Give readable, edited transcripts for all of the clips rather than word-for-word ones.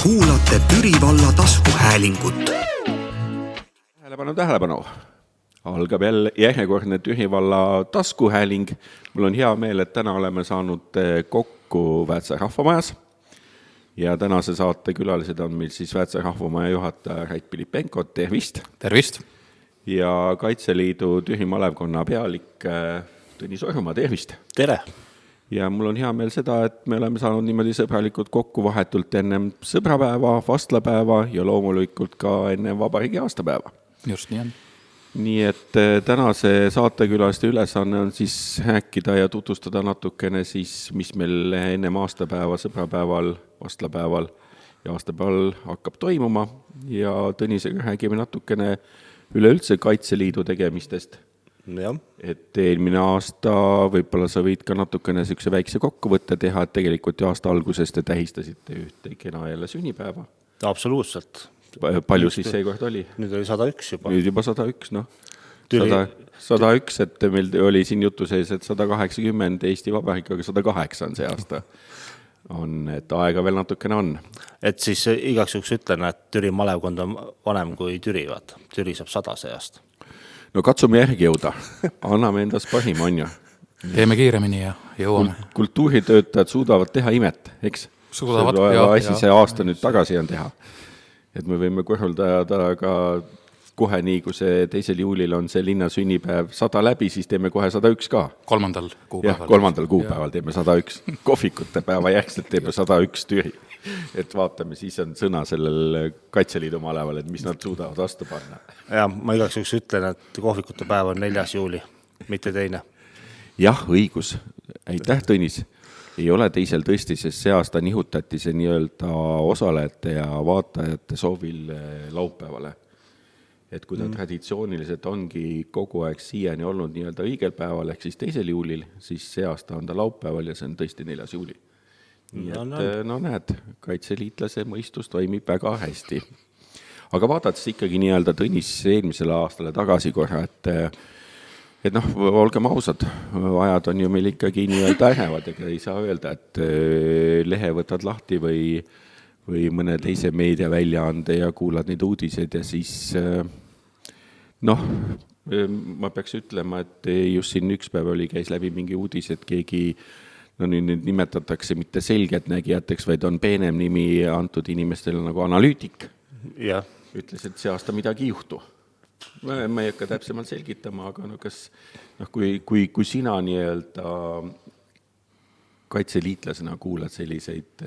kuulate Türi valla taskuhäälingut. Tähelepanu. Algab jälle järjekordne Türi valla taskuhääling. Mul on hea meel, et täna oleme saanud kokku Väätsa rahvamajas. Ja tänase saate külalised on meil siis Väätsa rahvamaja juhataja Rait Pilipenko. Tervist! Tervist! Ja Kaitseliidu Türi malevkonna pealik Tõnis Orumaa. Tervist! Tere! Ja mul on hea meel seda, et me oleme saanud niimoodi sõbralikult kokku vahetult ennem sõbrapäeva, vastlapäeva ja loomulikult ka enne vabariigi aastapäeva. Just nii on. Nii et tänase saatekülaliste ülesanne on siis rääkida ja tutvustada natukene siis, mis meil ennem aastapäeva, sõbrapäeval, vastlapäeval ja aastapäeval hakkab toimuma. Ja Tõnisega räägime natukene üleüldse Kaitseliidu tegemistest. Ja. Et eelmine aasta võib-olla sa võid ka natukene sellise väikse kokkuvõtte teha, et tegelikult ju aasta algusest te tähistasite ühte kena jälle sünnipäeva. Absoluutselt. Palju siis seekord oli? Nüüd oli 101 juba. Nüüd juba 101, noh. 101, et meil oli siin jutu sees, et 180 Eesti Vabariik, aga 108 on see aasta. Et aega veel natukene on. Et siis igaks juhuks ütlen, et Türi malevkond on vanem kui Türi, vaata. Türi saab 100 see aasta. No katsume järgi jõuda. Anname endast parim, on ju. Teeme kiiremini ja jõuame. Kultuuritöötajad suudavad teha imet, eks? Suudavad, see aasta nüüd tagasi on teha. Et me võime korraldada ka kohe nii, kui see 2. juulil on see linna sünnipäev 100 läbi, siis teeme kohe 101 ka. 3. kuupäeval. Jah, 3. kuupäeval teeme 101. Kohvikute päeva järgselt teeme 101 Türi. Et vaatame, siis on sõna sellel Kaitseliidu maleval, et mis nad suudavad vastu panna. Ja, ma igaks juhuks ütlen, et kohvikute päev on 4. juuli, mitte teine. Jah, õigus. Aitäh, Tõnis. Ei ole teisel tõesti, sest see aasta nihutati see nii-öelda osalejate ja vaatajate soovil laupäevale. Et kui ta traditsiooniliselt ongi kogu aeg siiani olnud nii-öelda õigel päeval, ehk siis 2. juulil, siis see aasta on ta laupäeval ja see on tõesti 4. juuli. Nii et, no näed, kaitseliitlase mõistus toimib väga hästi. Aga vaadates ikkagi nii-öelda Tõnis eelmisele aastale tagasi korra, et noh, olgem ausad, ajad on ju meil ikkagi nii-öelda ärevad, ega ei saa öelda, et lehe võtad lahti või mõne teise meedia väljaande ja kuulad neid uudiseid ja siis noh, ma peaks ütlema, et just siin üks päev käis läbi mingi uudis, et keegi no nüüd nimetatakse mitte selgelt nägijateks, vaid on peenem nimi antud inimestele nagu analüütik. Ja. Ütles, et see aasta midagi ei juhtu. Ma ei hakka täpsemalt selgitama, aga no kas, kui sina nii-öelda kaitseliitlasena kuulad selliseid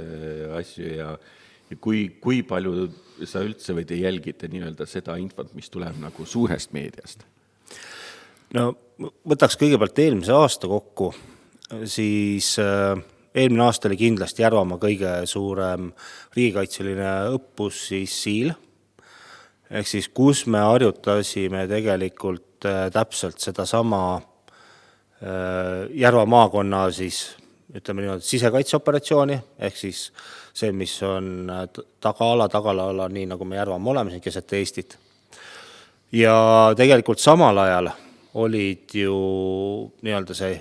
asju ja kui palju sa üldse või te jälgite nii-öelda seda infot, mis tuleb nagu suurest meediast? No võtaks kõigepealt eelmise aasta kokku, siis eelmine aasta oli kindlasti Järvamaa kõige suurem riigikaitseline õppus, siis Siil. Ehk siis, kus me harjutasime tegelikult täpselt seda sama Järva maakonna siis, ütleme niimoodi, sisekaitseoperatsiooni, ehk siis see, mis on tagaala, nii nagu me Järvamaa oleme siin keset Eestit. Ja tegelikult samal ajal olid ju nii-öelda see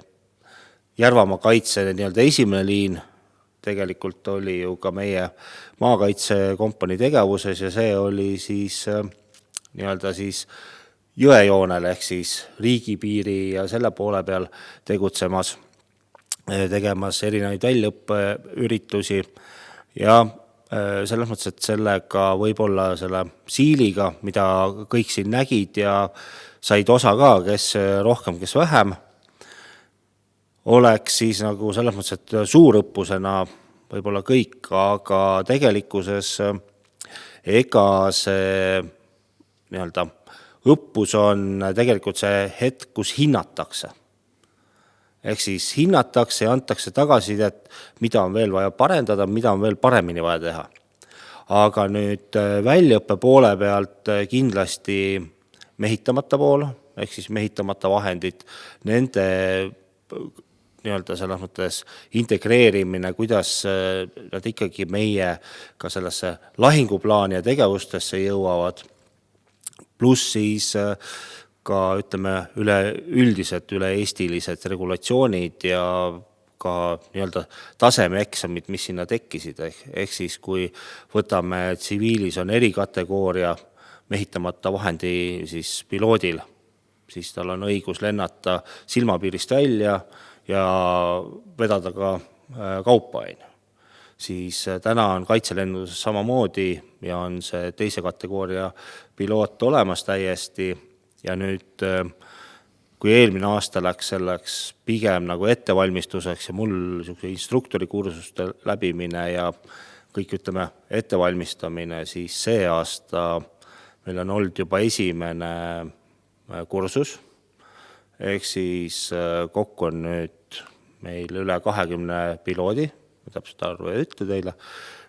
Järvamaa kaitse nii-öelda esimene liin, tegelikult oli ju ka meie maakaitsekompanii tegevuses ja see oli siis nii-öelda siis jõejoonel ehk siis riigipiiri ja selle poole peal tegemas erinevaid väljaõppeüritusi ja selles mõttes, et sellega võib-olla selle Siiliga, mida kõik siin nägid ja said osa ka, kes rohkem, kes vähem, oleks siis nagu selles mõttes, et suurõppusena võib-olla kõik, aga tegelikkuses ega see nii-öelda õppus on tegelikult see hetk, kus hinnatakse. Ehk siis hinnatakse ja antakse tagasisidet, mida on veel vaja parendada, mida on veel paremini vaja teha. Aga nüüd väljaõppe poole pealt kindlasti mehitamata pool, ehk siis mehitamata vahendid, nende nii-öelda selles mõttes integreerimine, kuidas nad ikkagi meie ka sellesse lahinguplaani ja tegevustesse jõuavad, pluss siis ka ütleme üleüldiselt üle-eestilised regulatsioonid ja ka nii-öelda tasemeeksamid, mis sinna tekkisid, ehk siis kui võtame tsiviilis on erikategooria mehitamata vahendi siis piloodil, siis tal on õigus lennata silmapiirist välja ja vedada ka kaupa. Siis täna on kaitselenduses samamoodi ja on see teise kategooria piloot olemas täiesti ja nüüd kui eelmine aasta läks selleks pigem nagu ettevalmistuseks ja mul instruktori kursuste läbimine ja kõik ütleme ettevalmistamine, siis see aasta meil on olnud juba esimene kursus, ehk siis kokku on nüüd meil üle 20 piloodi, täpselt arvu ei ütle teile,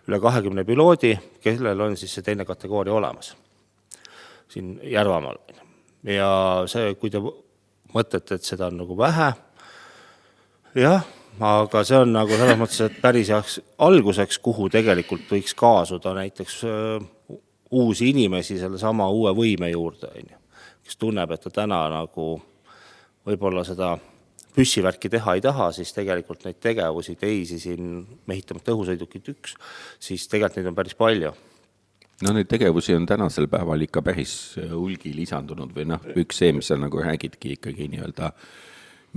üle 20 piloodi, kellel on siis see teine kategooria olemas siin Järvamaal. Ja see, kui te mõtlete, et seda on nagu vähe, jah, aga see on nagu selles mõttes, et päris alguseks, kuhu tegelikult võiks kaasuda näiteks uusi inimesi selle sama uue võime juurde, kes tunneb, et ta täna nagu võib-olla seda püssivärki teha ei taha, siis tegelikult neid tegevusi teisi siin mehitamata õhusõidukid üks, siis tegelikult neid on päris palju. No neid tegevusi on tänasel päeval ikka päris hulgi lisandunud või üks see, mis sa nagu räägidki ikkagi nii-öelda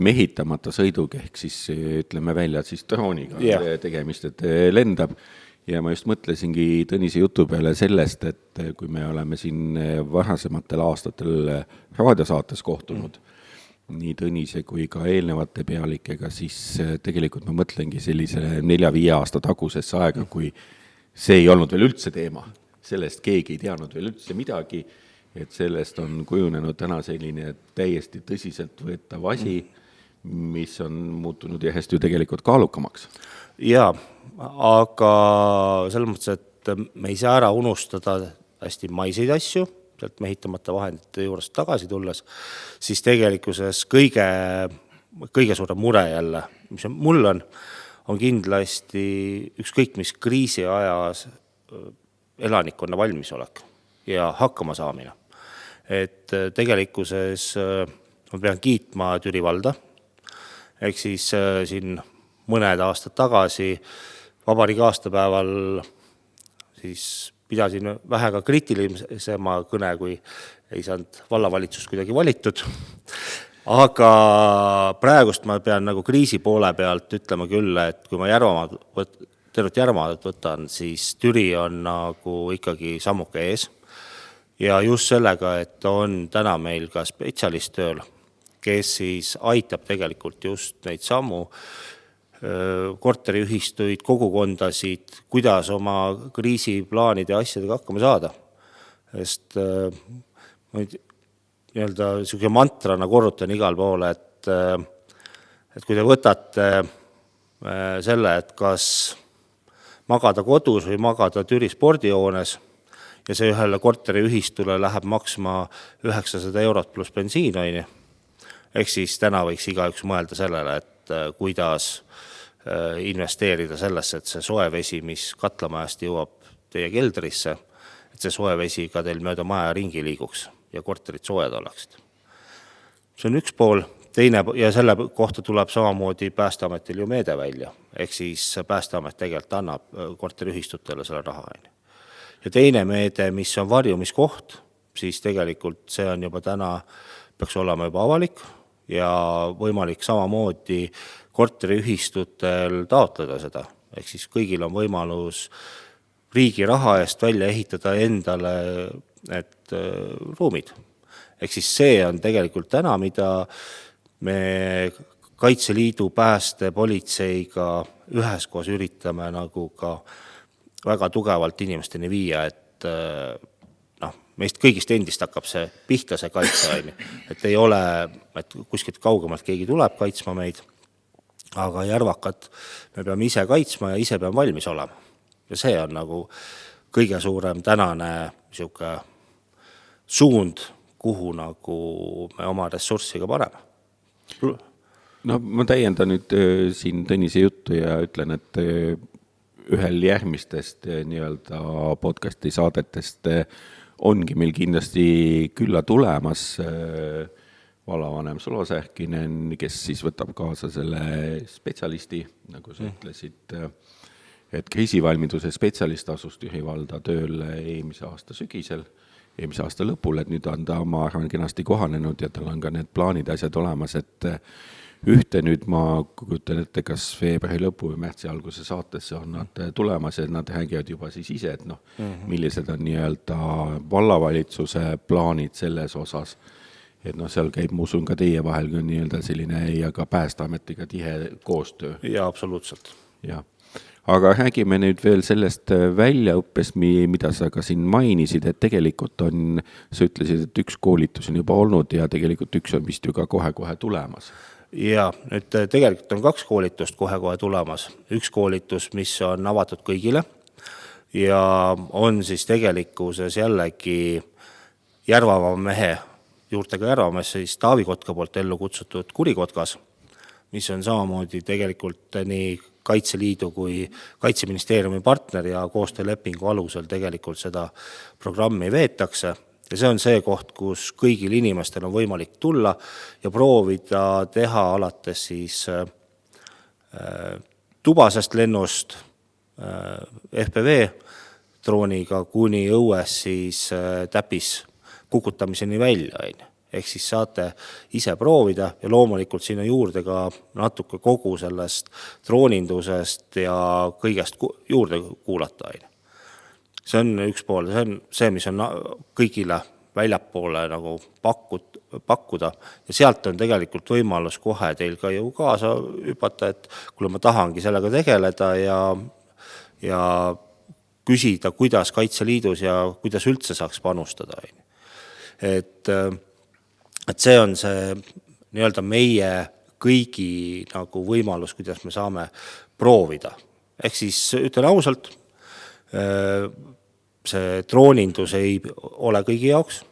mehitamata sõidug, ehk siis ütleme välja, et siis drooniga tegemist, et lendab. Ja ma just mõtlesingi Tõnise jutu peale sellest, et kui me oleme siin varasematel aastatel raadiosaates kohtunud, nii Tõnise kui ka eelnevate pealikega, siis tegelikult ma mõtlengi sellisele 4-5 aasta tagusesse aega, kui see ei olnud veel üldse teema. Sellest keegi ei teadnud veel üldse midagi, et sellest on kujunenud täna selline täiesti tõsiselt võetav asi, mis on muutunud järjest ju tegelikult kaalukamaks. Jaa, aga selles mõttes, et me ei saa ära unustada hästi maiseid asju, sealt mehitamata vahendite juurest tagasi tulles, siis tegelikkuses kõige suurem mure jälle, mis mul on kindlasti ükskõik mis kriisi ajas elanikkonna valmisolek ja hakkama saamine. Et tegelikkuses ma pean kiitma Türi valda, ehk siis siin mõned aastad tagasi vabariigi aastapäeval siis pidasin vähega kriitilisema kõne, kui ei saanud vallavalitsust kuidagi valitud. Aga praegust ma pean nagu kriisi poole pealt ütlema küll, et kui ma tervet Järvamaad võtan, siis Türi on nagu ikkagi sammuke ees. Ja just sellega, et on täna meil ka spetsialist tööl, kes siis aitab tegelikult just neid sammu korteriühistuid, kogukondasid, kuidas oma kriisiplaanide ja asjadega hakkama saada. Sest nii-öelda selline mantrana korrutan igal pool, et kui te võtate selle, et kas magada kodus või magada Türi spordijoones ja see ühele korteriühistule läheb maksma 900 eurot pluss bensiin, ehk siis täna võiks igaüks mõelda sellele, et kuidas investeerida sellesse, et see soevesi, mis katlamajast jõuab teie keldrisse, et see soevesi ka teil mööda maja ringi liiguks ja korterid soojad oleksid. See on üks pool, teine, ja selle kohta tuleb samamoodi Päästeametil ju meede välja, ehk siis Päästeamet tegelikult annab korteriühistutele selle raha. Ja teine meede, mis on varjumiskoht, siis tegelikult see on juba täna, peaks olema juba avalik ja võimalik samamoodi korteriühistutel taotleda seda. Ehk siis kõigil on võimalus riigi raha eest välja ehitada endale need ruumid. Ehk siis see on tegelikult täna, mida me Kaitseliidu, pääste, politseiga üheskoos üritame nagu ka väga tugevalt inimesteni viia, et meist kõigist endist hakkab see pihta see kaitse, et ei ole, et kuskilt kaugemalt keegi tuleb kaitsma meid, aga järvakat me peame ise kaitsma ja ise peame valmis olema. Ja see on nagu kõige suurem tänane suund, kuhu nagu me oma ressurssi ka paneme. No ma täiendan nüüd siin Tõnise juttu ja ütlen, et ühel järgmistest nii-öelda podcasti saadetest ongi meil kindlasti külla tulemas vallavanem Sulo Sähkinen, kes siis võtab kaasa selle spetsialisti, nagu sa ütlesid, et kriisivalmiduse spetsialist asus Türi valda tööle eelmise aasta sügisel, eelmise aasta lõpul, et nüüd on ta oma arvan kenasti kohanenud ja tal on ka need plaanid asjad olemas, et ühte nüüd ma kujutan ette, kas veebruari lõpu või märtsi alguse saatesse on nad tulemas ja nad räägivad juba siis ise, et millised on nii-öelda vallavalitsuse plaanid selles osas. Et seal käib, ma usun, ka teie vahel ka nii-öelda selline ja ka Päästeametiga tihe koostöö. Ja absoluutselt. Ja. Aga räägime nüüd veel sellest väljaõppest, mida sa ka siin mainisid, et tegelikult on, sa ütlesid, et üks koolitus on juba olnud ja tegelikult üks on vist ju ka kohe-kohe tulemas. Ja nüüd tegelikult on 2 koolitust kohe-kohe tulemas. Üks koolitus, mis on avatud kõigile ja on siis tegelikkuses jällegi Järvamaa mehe juurtega Järvamees, siis Taavi Kotka poolt ellu kutsutud Kurikotkas, mis on samamoodi tegelikult nii Kaitseliidu kui Kaitseministeeriumi partner ja koostöölepingu alusel tegelikult seda programmi veetakse. Ja see on see koht, kus kõigil inimestel on võimalik tulla ja proovida teha alates siis tubasest lennust FPV drooniga kuni õues siis täpis kukutamiseni välja. Ehk siis saate ise proovida ja loomulikult sinna juurde ka natuke kogu sellest droonindusest ja kõigest juurde kuulata. See on üks pool, see on see, mis on kõigile väljapoole nagu pakkuda ja sealt on tegelikult võimalus kohe teil ka ju kaasa hüpata, et kui ma tahangi sellega tegeleda ja küsida, kuidas Kaitseliidus ja kuidas üldse saaks panustada. Et see on see nii-öelda meie kõigi nagu võimalus, kuidas me saame proovida. Ehk siis ütlen ausalt, see droonindus ei ole kõigi jaoks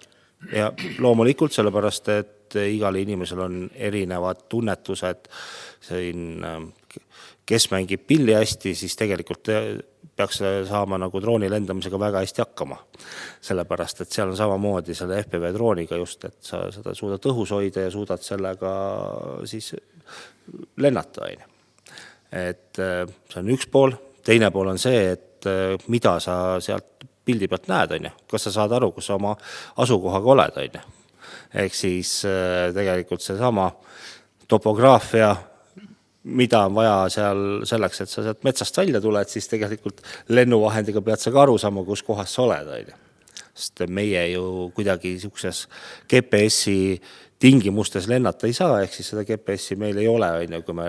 ja loomulikult sellepärast, et igal inimesel on erinevad tunnetused, kes mängib pilli hästi, siis tegelikult peaks saama nagu drooni lendamisega väga hästi hakkama. Sellepärast, et seal on samamoodi selle FPV drooniga just, et sa seda suudad õhus hoida ja suudad sellega siis lennata. Et see on üks pool, teine pool on see, et mida sa sealt pildi pealt näed, kas sa saad aru, kus sa oma asukohaga oled. Ehk siis tegelikult see sama topograafia, mida on vaja seal selleks, et sa sealt metsast välja tuled, siis tegelikult lennuvahendiga pead sa ka aru saama, kus kohas sa oled. Sest meie ju kuidagi niisuguses GPS-i tingimustes lennata ei saa, ehk siis seda GPS-i meil ei ole.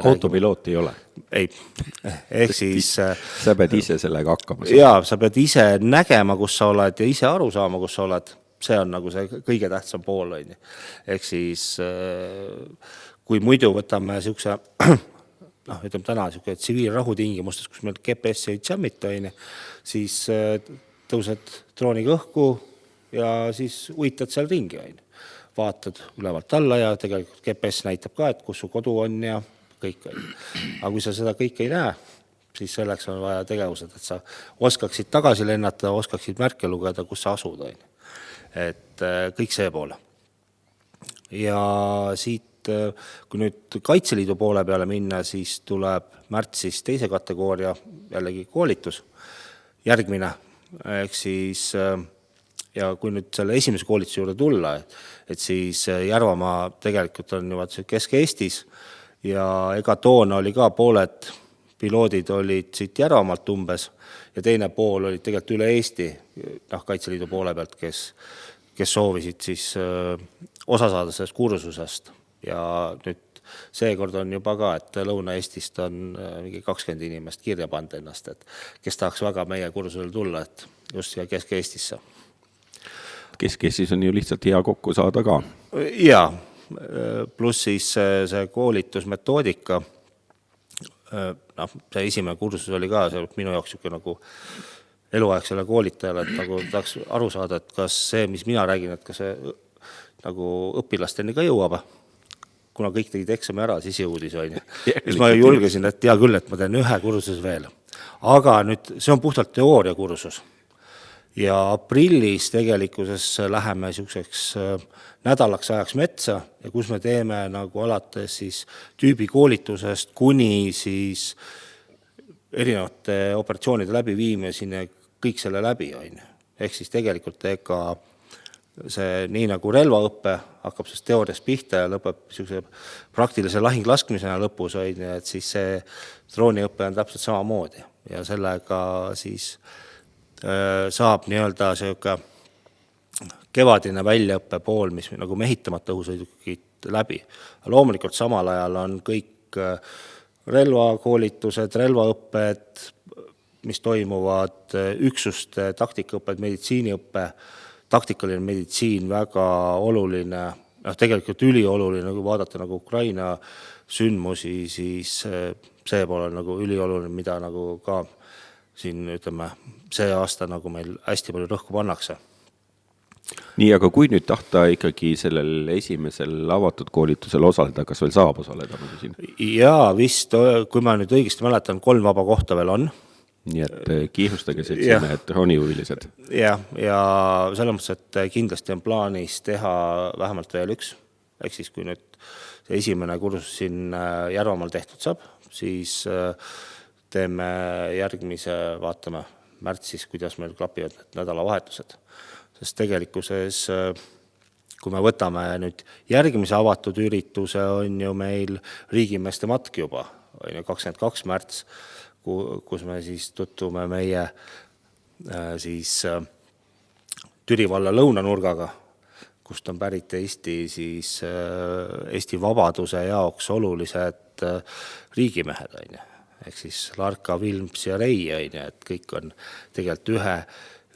Autopiloot ei ole? Ei, ehk siis... Sa pead ise sellega hakkama saama. Jaa, sa pead ise nägema, kus sa oled ja ise aru saama, kus sa oled. See on nagu see kõige tähtsam pool. Ehk siis, kui muidu võtame niisuguse... ütleme täna tsiviilrahu tingimustes, kus meil GPS ei jammita, siis tõused drooniga õhku ja siis uitad seal ringi. Vaatad ülevalt alla ja tegelikult GPS näitab ka, et kus su kodu on ja kõik. Aga kui sa seda kõike ei näe, siis selleks on vaja tegevused, et sa oskaksid tagasi lennata, oskaksid märke lugeda, kus sa asud. Et kõik see poole. Ja siit kui nüüd Kaitseliidu poole peale minna, siis tuleb märtsis teise kategooria jällegi koolitus järgmine. Ehk siis, ja kui nüüd selle esimese koolituse juurde tulla, et siis Järvamaa tegelikult on juba Kesk-Eestis ja ega toona oli ka pooled piloodid olid siit Järvamaalt umbes ja teine pool olid tegelikult üle Eesti Kaitseliidu poole pealt, kes soovisid siis osa saada sellest kursusest. Ja nüüd seekord on juba ka, et Lõuna-Eestist on mingi 20 inimest kirja panda ennast, et kes tahaks väga meie kursusel tulla, et just siia Kesk-Eestisse. Kesk-Eestis on ju lihtsalt hea kokku saada ka. Jaa, pluss siis see koolitusmetoodika, see esimene kursus oli ka minu jaoks nagu eluaegsele koolitajale, et nagu tahaks aru saada, et kas see, mis mina räägin, et kas see nagu õpilasteni ka jõuab, kuna kõik tegid eksami ära, siis jõudis. Siis ma julgesin, et hea küll, et ma teen ühe kursus veel. Aga nüüd see on puhtalt teooria kursus. ja aprillis tegelikkuses läheme niisuguseks nädalaks ajaks metsa ja kus me teeme nagu alates siis tüübikoolitusest kuni siis erinevate operatsioonide läbiviimiseni kõik selle läbi on. Ehk siis tegelikult see nii nagu relvaõppe hakkab siis teooriast pihta ja lõpeb niisuguse praktilise lahinglaskmisena lõpus on, et siis see drooniõppe on täpselt samamoodi ja sellega siis saab nii-öelda selline kevadine väljaõppe pool, mis nagu mehitamata õhusõidukid läbi. Loomulikult samal ajal on kõik relvakoolitused, relvaõpped, mis toimuvad üksuste taktikaõpped, meditsiiniõppe, taktikaline meditsiin väga oluline, tegelikult ülioluline, kui vaadata nagu Ukraina sündmusi, siis see pole nagu ülioluline, mida nagu ka siin ütleme, see aasta nagu meil hästi palju rõhku pannakse. Nii, aga kui nüüd tahta ikkagi sellel esimesel avatud koolitusel osaleda, kas veel saab osaleda? Jaa, vist, kui ma nüüd õigesti mäletan, 3 vaba kohta veel on. Nii et kiirustage seltsimehed droonihuvilised. Ja selles mõttes, et kindlasti on plaanis teha vähemalt veel üks. Ehk siis, kui nüüd see esimene kursus siin Järvamaal tehtud saab, siis teeme järgmise, vaatame märtsis, kuidas meil klapivad need nädalavahetused. Sest tegelikkuses, kui me võtame nüüd järgmise avatud ürituse, on ju meil riigimeeste matk juba, on ju 22. märts, kus me siis tutvume meie siis Türi valla lõunanurgaga, kust on pärit Eesti vabaduse jaoks olulised riigimehed, on ju. Ehk siis Larka, Vilms ja Rei, et kõik on tegelikult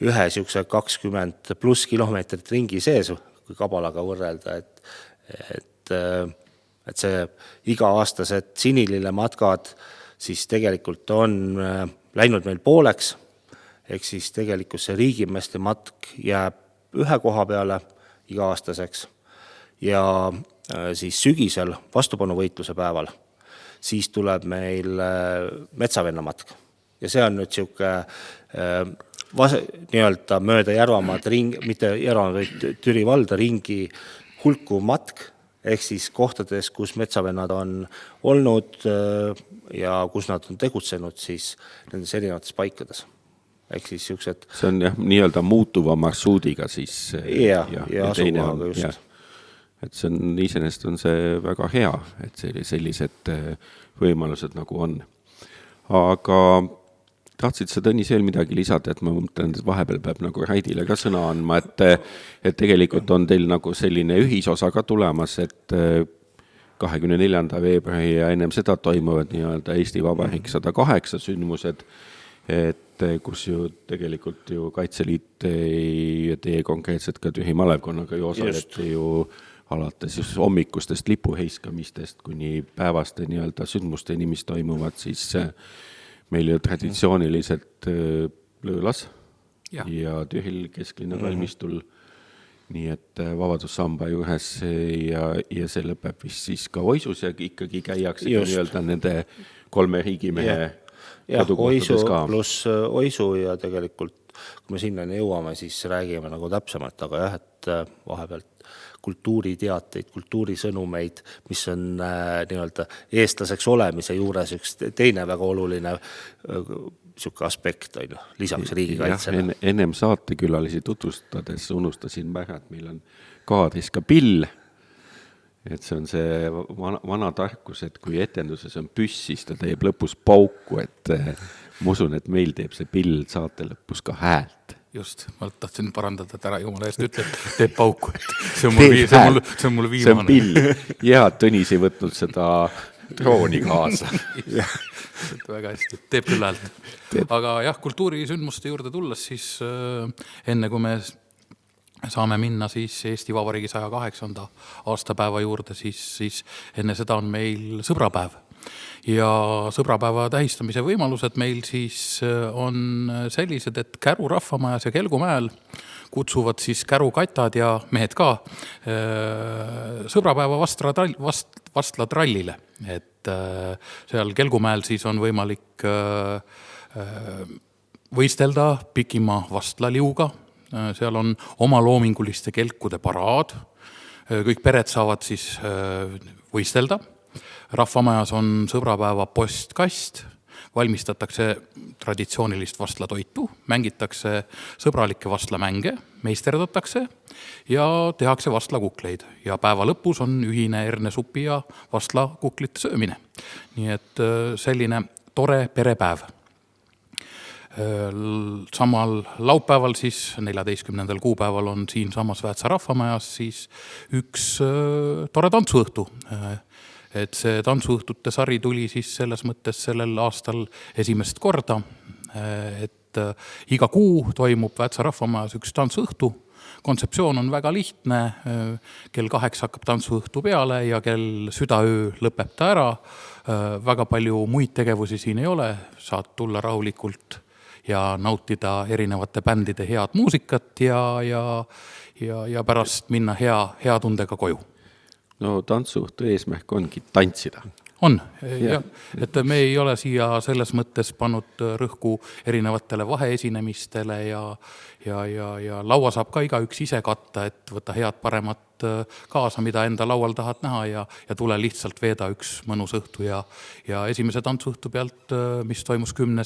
ühe siukse 20 pluss kilomeetrit ringi sees, kui Kabalaga võrrelda, et see iga-aastased Sinilille matkad siis tegelikult on läinud meil pooleks, ehk siis tegelikult see riigimeeste matk jääb ühe koha peale iga-aastaseks ja siis sügisel vastupanuvõitluse päeval siis tuleb meil metsavenna matk. Ja see on nüüd nii-öelda mööda Järvamaad mitte Järvamaad, vaid Türi valda ringi hulku matk, ehk siis kohtades, kus metsavennad on olnud ja kus nad on tegutsenud, siis nendes erinevates paikades. Ehk siis siuksed... See on nii-öelda muutuva marsruudiga siis... Ja asukohaga just. Et see on, iseenesest on see väga hea, et sellised võimalused nagu on. Aga tahtsid sa, Tõnis, veel midagi lisada, et ma mõtlen, et vahepeal peab nagu Raidile ka sõna andma, et tegelikult on teil nagu selline ühisosa ka tulemas, et 24. veebruari ja ennem seda toimuvad nii-öelda Eesti Vabariik 108 sündmused, et kus ju tegelikult ju Kaitseliit ja teie konkreetselt ka Türi malevkonnaga ju osalete ju alates just hommikustest lipuheiskamistest kuni päevaste nii-öelda sündmusteni, mis toimuvad, siis meil ju traditsiooniliselt Lõõlas ja Türil kesklinna kalmistul, nii et vabadussamba juures ja see lõpeb vist siis ka Oisus ja ikkagi käiakse nii-öelda nende 3 riigimehe kodukohtades ka. Pluss Oisu ja tegelikult, kui me sinnani jõuame, siis räägime nagu täpsemalt, aga jah, et vahepealt kultuuriteateid, kultuurisõnumeid, mis on nii-öelda eestlaseks olemise juures üks teine väga oluline siuke aspekt on lisaks riigikaitsele. Ennem saatekülalisi tutvustades unustasin pähe, et meil on kaadris ka pill. Et see on see vana tarkus, et kui etenduses on püss, siis ta teeb lõpus pauku, et ma usun, et meil teeb see pill saate lõpus ka häält. Just, ma tahtsin parandada, et ära jumala eest ütle, et teeb pauku, et see on mul viimane. See on pill. Ja Tõnis ei võtnud seda drooni kaasa. Väga hästi, teeb küll häält. Aga jah, kultuurisündmuste juurde tulles, siis enne kui me saame minna siis Eesti Vabariigi 108. aastapäeva juurde, siis enne seda on meil sõbrapäev. Ja sõbrapäeva tähistamise võimalused meil siis on sellised, et Käru rahvamajas ja Kelgumäel kutsuvad siis Käru katad ja mehed ka sõbrapäeva vastlatrallile. Et seal Kelgumäel siis on võimalik võistelda pikima vastlaliuga, seal on oma loominguliste kelkude paraad, kõik pered saavad siis võistelda, rahvamajas on sõbrapäeva postkast, valmistatakse traditsioonilist vastlatoitu, mängitakse sõbralikke vastlamänge, meisterdatakse ja tehakse vastlakukleid ja päeva lõpus on ühine hernesupi ja vastlakuklite söömine. Nii et selline tore perepäev. Samal laupäeval siis 14. kuupäeval on siin samas Väätsa rahvamajas siis üks tore tantsuõhtu. Et see tantsuõhtute sari tuli siis selles mõttes sellel aastal esimest korda, et iga kuu toimub Väätsa rahvamajas üks tantsuõhtu. Kontseptsioon on väga lihtne, kell 8 hakkab tantsuõhtu peale ja kell südaöö lõpeb ta ära. Väga palju muid tegevusi siin ei ole, saad tulla rahulikult ja nautida erinevate bändide head muusikat ja pärast minna hea tundega koju. No tantsuõhtu eesmärk ongi tantsida. On, jah. Et me ei ole siia selles mõttes pannud rõhku erinevatele vaheesinemistele ja laua saab ka igaüks ise katta, et võtta head paremat kaasa, mida enda laual tahad näha ja tule lihtsalt veeda üks mõnus õhtu ja esimese tantsuõhtu pealt, mis toimus 10.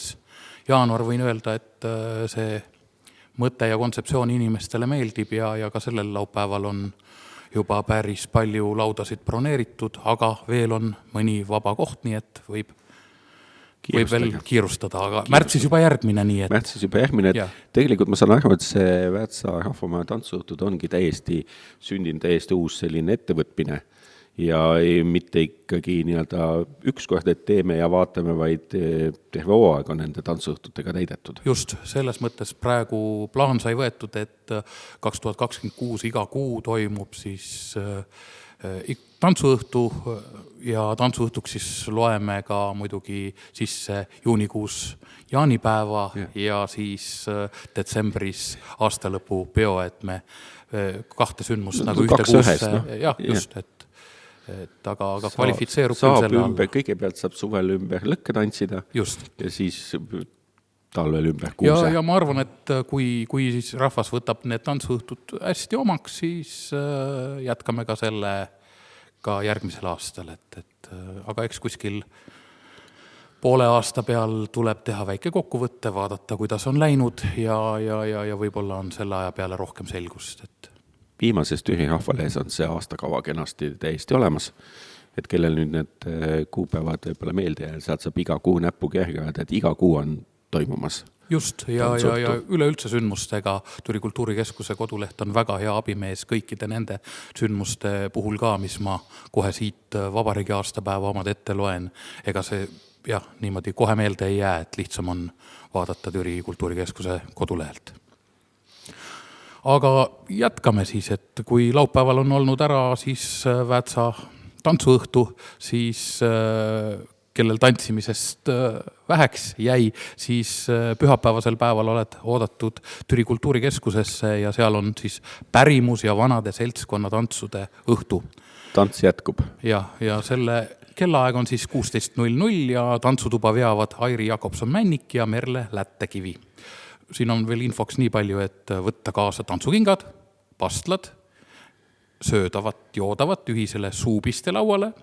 jaanuar, võin öelda, et see mõte ja kontseptsioon inimestele meeldib ja ka sellel laupäeval on juba päris palju laudasid broneeritud, aga veel on mõni vaba koht, nii et võib veel kiirustada, aga märtsis juba järgmine, nii et... Märtsis juba järgmine, et tegelikult ma saan aru, et see Väätsa rahvamaja tantsuõhtud ongi täiesti sündinud täiesti uus selline ettevõtmine ja mitte ikkagi nii-öelda ükskord, et teeme ja vaatame, vaid terve hooaeg on nende tantsuõhtutega täidetud. Just, selles mõttes praegu plaan sai võetud, et 2026 iga kuu toimub siis tantsuõhtu ja tantsuõhtuks siis loeme ka muidugi sisse juunikuus jaanipäeva ja siis detsembris aastalõpu peo, et me kahte sündmust nagu ühte kuusse. Jah, just, et aga kvalifitseerub saab ümber, kõigepealt saab suvel ümber lõkke tantsida just. Ja siis talvel ümber kuuse. Ja ma arvan, et kui siis rahvas võtab need tantsuõhtud hästi omaks, siis jätkame ka selle ka järgmisel aastal, aga eks kuskil poole aasta peal tuleb teha väike kokkuvõtte, vaadata, kuidas on läinud ja võib-olla on selle aja peale rohkem selgust, Viimases Türi rahvalehes on see aastakava kenasti täiesti olemas, et kellel nüüd need kuupäevad võib-olla meelde ja sealt saab iga kuu näppu kergada, et iga kuu on toimumas. Just, ja üleüldse sündmustega Türi Kultuurikeskuse koduleht on väga hea abimees kõikide nende sündmuste puhul ka, mis ma kohe siit vabariigi aastapäeva omad ette loen. Ega see niimoodi kohe meelde ei jää, et lihtsam on vaadata Türi Kultuurikeskuse kodulehelt. Aga jätkame siis, et kui laupäeval on olnud ära siis Väätsa tantsuõhtu, siis kellel tantsimisest väheks jäi, siis pühapäevasel päeval oled oodatud Türi Kultuurikeskusesse ja seal on siis pärimus ja vanade seltskonna tantsude õhtu. Tants jätkub. Ja selle kellaaeg on siis 16.00 ja tantsutuba veavad Airi Jakobson-Männik ja Merle Lättekivi. Siin on veel infoks nii palju, et võtta kaasa tantsukingad, pastlad, söödavat, joodavat ühisele suupiste lauale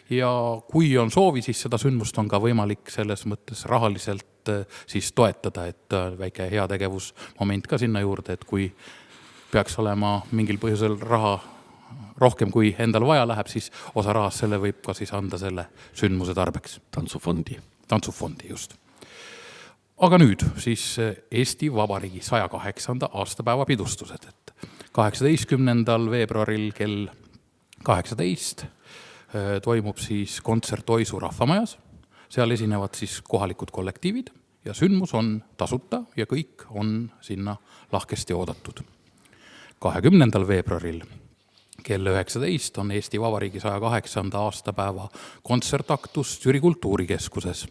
ja kui on soovi, siis seda sündmust on ka võimalik selles mõttes rahaliselt siis toetada, et väike heategevusmoment ka sinna juurde, et kui peaks olema mingil põhjusel raha rohkem kui endal vaja läheb, siis osa rahast selle võib ka siis anda selle sündmuse tarbeks. Tantsufondi, just. Aga nüüd siis Eesti Vabariigi 108. aastapäeva pidustused. 18. veebruaril kell 18 toimub siis kontsert Oisu rahvamajas. Seal esinevad siis kohalikud kollektiivid ja sündmus on tasuta ja kõik on sinna lahkesti oodatud. 20. veebruaril kell 19 on Eesti Vabariigi 108. aastapäeva kontsertaktus Türi Kultuurikeskuses.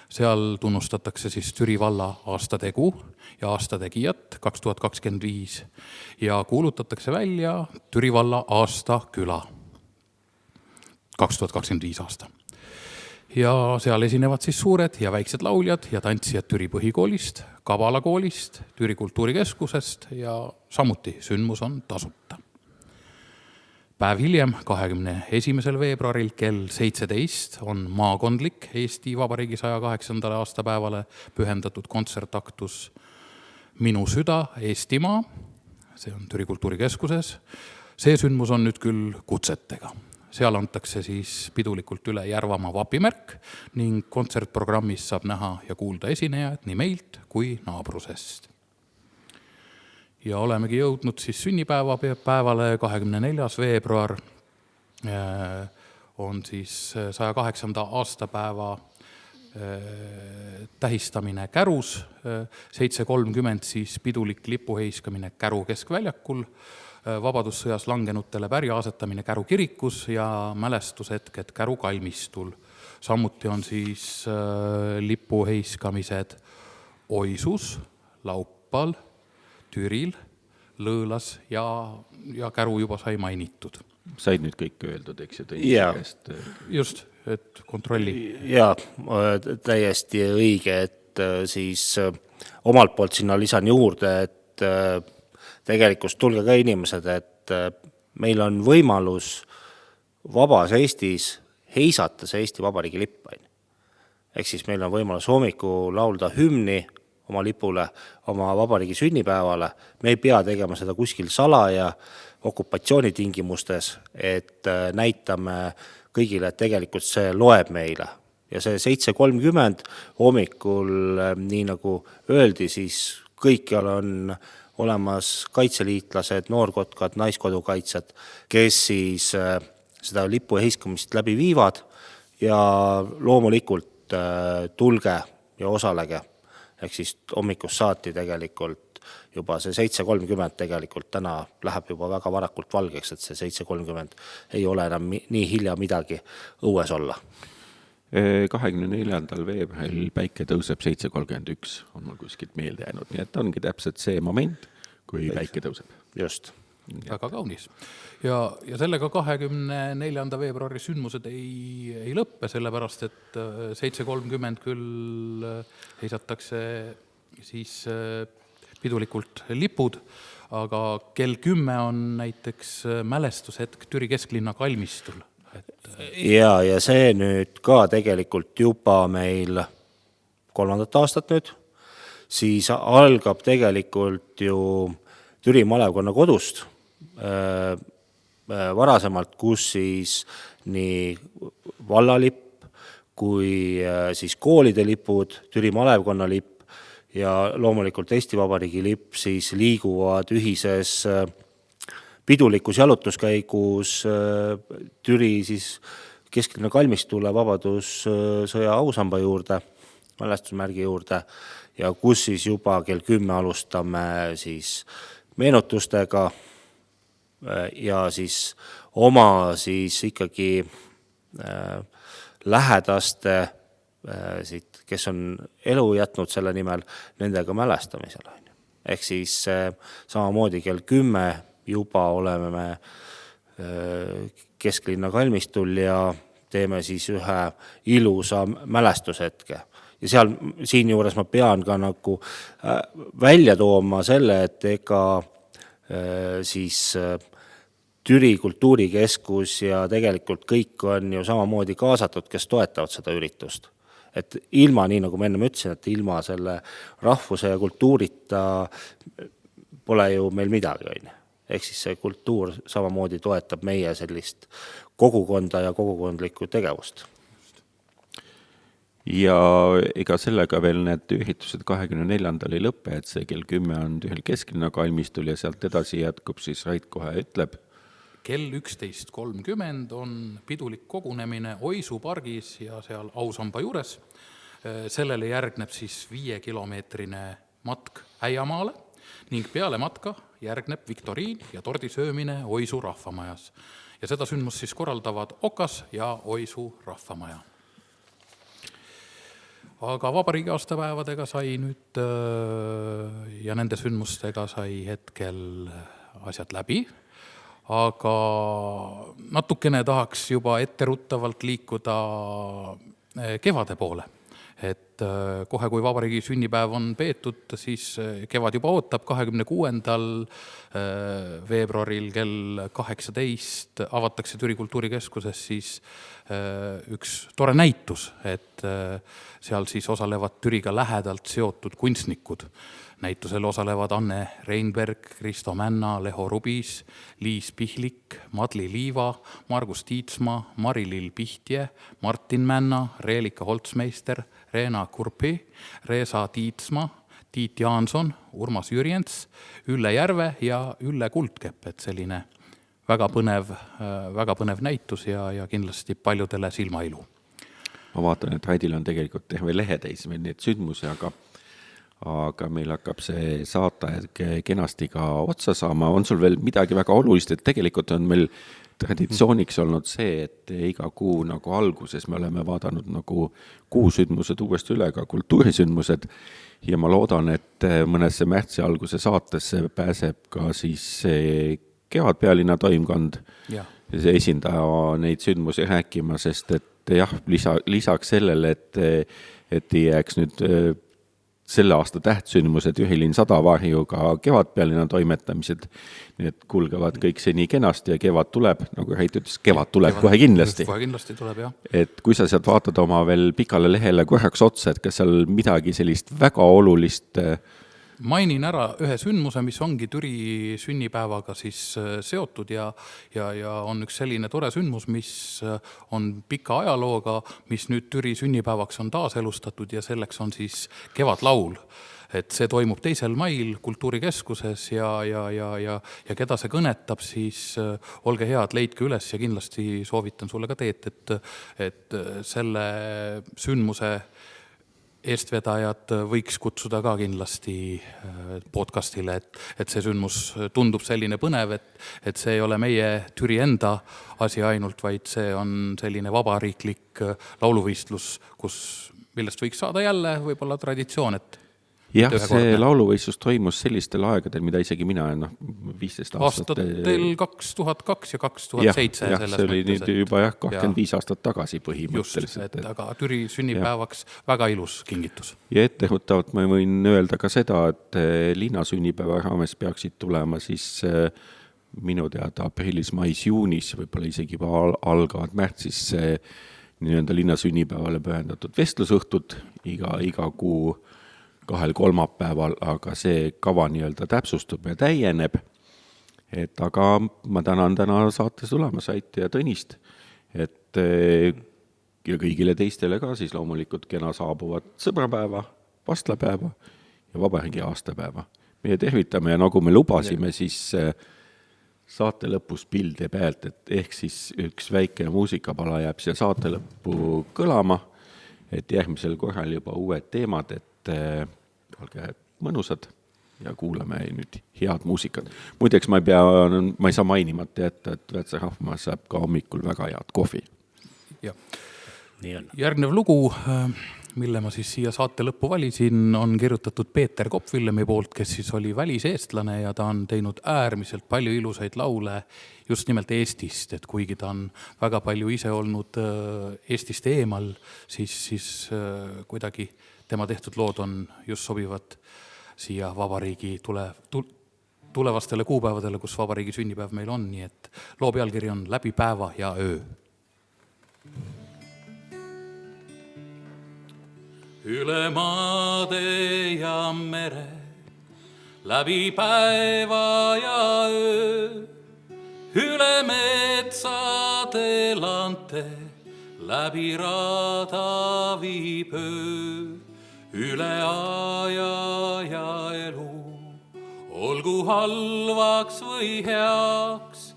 Seal tunnustatakse siis Türi valla aastategu ja aastategijat 2025 ja kuulutatakse välja Türi valla aastaküla 2025 aasta. ja seal esinevad siis suured ja väiksed lauljad ja tantsijad Türi põhikoolist, Kavala koolist, Türi kultuurikeskusest ja samuti sündmus on tasuta. Päev hiljem, 21. veebruaril kell 17 on maakondlik Eesti Vabariigi 108. aastapäevale pühendatud kontsertaktus Minu süda Eestimaa, see on Türi kultuurikeskuses. See sündmus on nüüd küll kutsetega. Seal antakse siis pidulikult üle Järvamaa vapimärk ning kontsertprogrammis saab näha ja kuulda esinejaid nii meilt kui naabrusest. Ja olemegi jõudnud siis sünnipäevale 24. veebruar on siis 108. aastapäeva tähistamine Kärus, 7.30 siis pidulik lipuheiskamine Käru keskväljakul, vabadussõjas langenutele pärja asetamine Käru kirikus ja mälestushetked Käru kalmistul. Samuti on siis lipuheiskamised Oisus, Laupal, Türil, Lõõlas ja Käru juba sai mainitud. Said nüüd kõik öeldud, eks ju? Just, et kontrolli. Jaa, täiesti õige, et siis omalt poolt sinna lisan juurde, et tegelikult tulge ka inimesed, et meil on võimalus vabas Eestis heisata see Eesti Vabariigi lipp. Ehk siis meil on võimalus hommiku laulda hümni oma lipule, oma vabariigi sünnipäevale. Me ei pea tegema seda kuskil salaja okupatsioonitingimustes, et näitame kõigile, et tegelikult see loeb meile. Ja see 7.30 hommikul, nii nagu öeldi, siis kõikjal on olemas kaitseliitlased, noorkotkad, naiskodukaitsjad, kes siis seda lipu heiskamist läbi viivad ja loomulikult tulge ja osalege. Ehk siis hommikust saati tegelikult juba see 7.30 tegelikult täna läheb juba väga varakult valgeks, et see 7.30 ei ole enam nii hilja midagi õues olla. 24. veebruaril päike tõuseb 7.31, on mul kuskilt meelde jäänud, nii et ongi täpselt see moment, kui päike tõuseb. Just. Väga kaunis. Ja sellega 24. veebruari sündmused ei lõppe, sellepärast et 7.30 küll heisatakse siis pidulikult lipud, aga kell 10 on näiteks mälestushetk Türi kesklinna kalmistul. Ja see nüüd ka tegelikult juba meil 3. aastat nüüd, siis algab tegelikult ju Türi malevkonna kodust varasemalt, kus siis nii vallalipp kui siis koolide lipud, Türi malevkonna lipp ja loomulikult Eesti Vabariigi lipp siis liiguvad ühises pidulikus jalutuskäigus Türi siis kesklinna kalmistule vabadussõja ausamba juurde, mälestusmärgi juurde ja kus siis juba kell 10 alustame siis meenutustega ja siis oma siis ikkagi lähedaste, kes on elu jätnud selle nimel, nendega mälestamisel. Ehk siis samamoodi kell 10 juba oleme me kesklinna kalmistul ja teeme siis ühe ilusa mälestushetke. Ja siin juures ma pean ka nagu välja tooma selle, et ega siis Türi kultuurikeskus ja tegelikult kõik on ju samamoodi kaasatud, kes toetavad seda üritust. Et ilma, nii nagu ma enne ütlesin, et ilma selle rahvuse ja kultuurita pole ju meil midagi. Ehk siis see kultuur samamoodi toetab meie sellist kogukonda ja kogukondlikku tegevust. Ja ega sellega veel need üritused 24. ei lõppe, et see kell 10 on ühel kesklinna kalmistul ja sealt edasi jätkub, siis Rait kohe ütleb. Kell 11.30 on pidulik kogunemine Oisu pargis ja seal Ausamba juures. Sellele järgneb siis 5-kilomeetrine matk Äiamaale ning peale matka järgneb viktoriin ja tordisöömine Oisu rahvamajas. Ja seda sündmust siis korraldavad Okas ja Oisu rahvamaja. Aga vabariigi aastapäevadega sai nüüd ja nende sündmustega sai hetkel asjad läbi, aga natukene tahaks juba etteruttavalt liikuda kevade poole. Et kohe, kui vabariigi sünnipäev on peetud, siis kevad juba ootab 26. veebruaril kell 18 avatakse Türi Kultuurikeskuses siis üks tore näitus, et seal siis osalevad Türiga lähedalt seotud kunstnikud. Näitusel osalevad Anne Reinberg, Kristo Männa, Leho Rubis, Liis Pihlik, Madli Liiva, Margus Tiitsma, Mari-Lill Pihtje, Martin Männa, Reelika Holtsmeister, Reena Kurpi, Reesa Tiitsma, Tiit Jaanson, Urmas Jürjens, Ülle Järve ja Ülle Kuldkepp, et selline väga põnev näitus ja kindlasti paljudele silmailu. Ma vaatan, et Haidil on tegelikult terve lehetäis meil need sündmusi, aga meil hakkab see saata kenasti ka otsa saama. On sul veel midagi väga olulist, et tegelikult on meil traditsiooniks olnud see, et iga kuu nagu alguses me oleme vaadanud nagu kuusündmused uuesti üle, ka kultuurisündmused, ja ma loodan, et mõnesse märtsi alguse saatesse pääseb ka siis Kevadpealinna toimkond esindaja neid sündmusi rääkima, sest et jah, lisaks sellele, et ei jääks nüüd selle aasta tähtsündmused Ühilinn 100 varjuga Kevadpealinna toimetamised, need kulgevad kõik see nii kenasti ja kevad tuleb, nagu Heit ütles, kevad tuleb kohe kindlasti. Kohe kindlasti tuleb, jah. Et kui sa sealt vaatad oma veel pikale lehele korraks otsa, et kas seal midagi sellist väga olulist Mainin ära ühe sündmuse, mis ongi Türi sünnipäevaga siis seotud ja on üks selline tore sündmus, mis on pika ajalooga, mis nüüd Türi sünnipäevaks on taaselustatud ja selleks on siis kevadlaul. Et see toimub 2. mail Kultuurikeskuses ja keda see kõnetab, siis olge head, leidke üles ja kindlasti soovitan sulle ka teed, et selle sündmuse eestvedajad võiks kutsuda ka kindlasti podcastile, et see sündmus tundub selline põnev, et see ei ole meie Türi enda asi ainult, vaid see on selline vabariiklik lauluvõistlus, millest võiks saada jälle võib-olla traditsioon, et jah, see lauluvõistlus toimus sellistel aegadel, mida isegi mina 15 aastat... Aastatel 2002 ja 2007. Jah, see oli nüüd juba 25 aastat tagasi põhimõtteliselt. Just, aga Türi sünnipäevaks väga ilus kingitus. Ja etteõhtavalt ma võin öelda ka seda, et linna sünnipäeva raames peaksid tulema siis minu teada aprillis, mais, juunis, võib-olla isegi juba algavad märtsis nii-öelda linna sünnipäevale pühendatud vestlusõhtud iga kuu 2 kolmapäeval, aga see kava nii-öelda täpsustub ja täieneb. Aga ma tänan täna saates tulemas Ait ja Tõnist, et ja kõigile teistele ka siis loomulikult kena saabuvat sõbrapäeva, vastlapäeva ja vabariigi aastapäeva. Meie tervitame ja nagu me lubasime, siis saate lõpus pilde pealt, et ehk siis üks väike muusikapala jääb siia saate lõppu kõlama, et järgmisel korral juba uued teemad, et olge mõnusad ja kuulame nüüd head muusikat. Muideks ma ei saa mainimata jätta, et Vätsa Rahvmaa saab ka hommikul väga head kohvi. Ja. Järgnev lugu, mille ma siis siia saate lõppu valisin, on kirjutatud Peeter Kopp-Villemi poolt, kes siis oli väliseestlane ja ta on teinud äärmiselt palju ilusaid laule just nimelt Eestist, et kuigi ta on väga palju ise olnud Eestist eemal, siis kuidagi tema tehtud lood on just sobivad siia vabariigi tulevastele kuupäevadele, kus vabariigi sünnipäev meil on, nii et loo pealkiri on Läbi päeva ja öö. Üle maade ja mere, läbi päeva ja öö, üle metsade lante, läbi rada viib öö. Üle aja ja elu, olgu halvaks või heaks,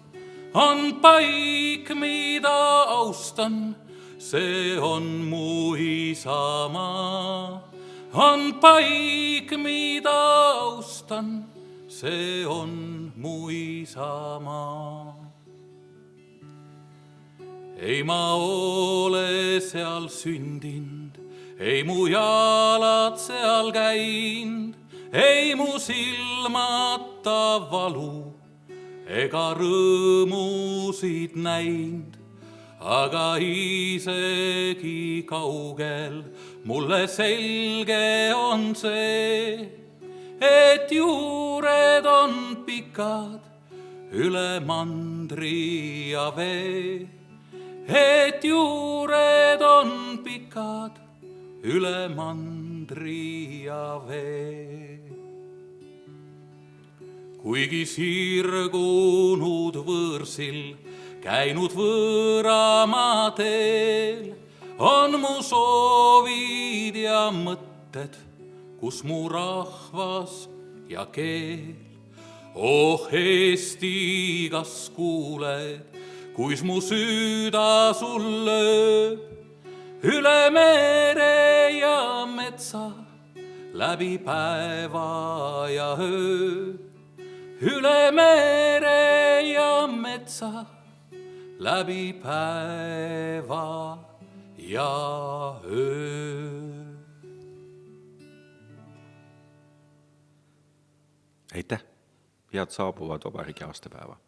on paik, mida austan, see on mu isamaa. On paik, mida austan, see on mu isamaa. Ei ma ole seal sündinud, ei mu jalad seal käind, ei mu silmata valu ega rõõmusid näind. aga isegi kaugel mulle selge on see, et juured on pikad üle mandri ja vee, et juured on pikad üle mandri ja vee. Kuigi sirgunud võõrsil käinud võõramaa teel, on mu soovid ja mõtted, kus mu rahvas ja keel. Oh Eesti, kas kuuled, kuis mu süda sul lööb, üle mere ja metsa, läbi päeva ja öö, üle mere ja metsa, läbi päeva ja öö. aitäh, head saabuvad vabariigi aastapäeva!